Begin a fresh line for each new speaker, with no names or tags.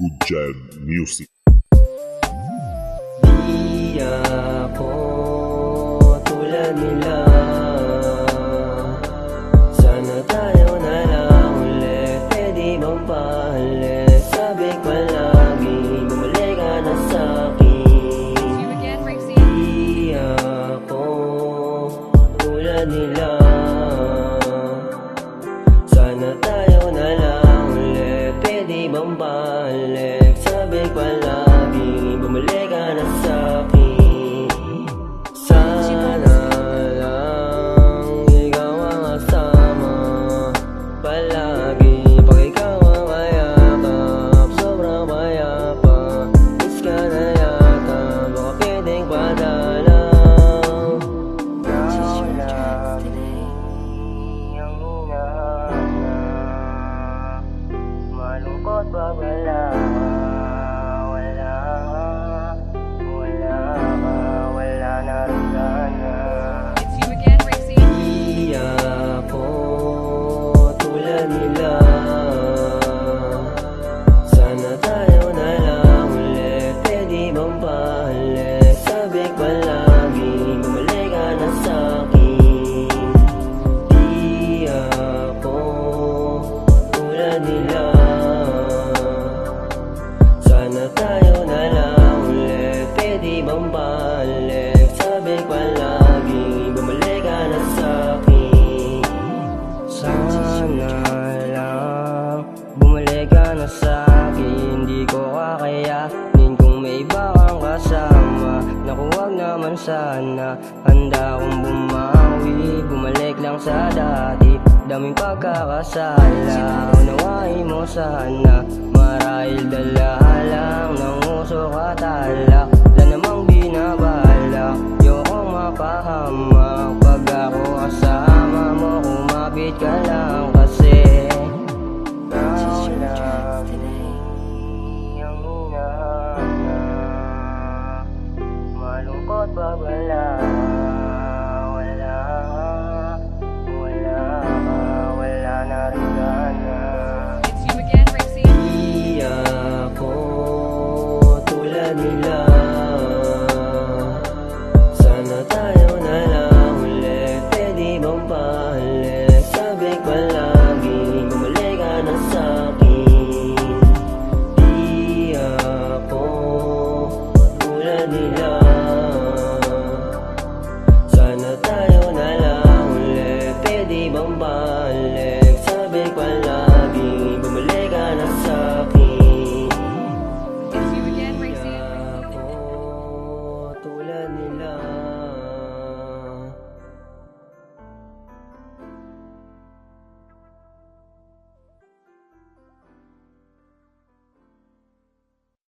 Good Giant Music.
Di ako tulad nila. Sana tayo na lang ulit. Pwede bang pahalik? Sabi ko palagi, bumalik ka na sa'kin. Di ako tulad nila. Sana tayo na lang ulit. Pwede bang pahalik? Sabi ko palagi, bumalik ka na sa'kin. Sana lang ikaw ang kasama palagi. Pag ikaw ang kayakap, sobrang payapa. Miss ka na yata, baka pwedeng padalaw. Ikaw lang ang hinahanap. Malungkot pag wala ka. Wala na rin sana. Di ako tulad nila. Sana tayo na lang ulit. Pwede bang pahalik? Sabi ko palagi, bumalik ka na sa'kin. Di ako tulad nila. Sana tayo na lang ulit. Pwede bang balik? Sabi ko palagi, bumalik ka na sa'kin. Sana lang bumalik ka na sa'kin. Di ko kakayanin kung may iba kang kasama. Naku, wag naman sana. Handa akong bumawi, bumalik lang sa dati. Daming pagkakasala, unawain mo sana. Marahil dala lang ng usok at alak. Wala namang binabalak, ayokong mapahamak. Pag ako kasama mo, kumapit ka lang.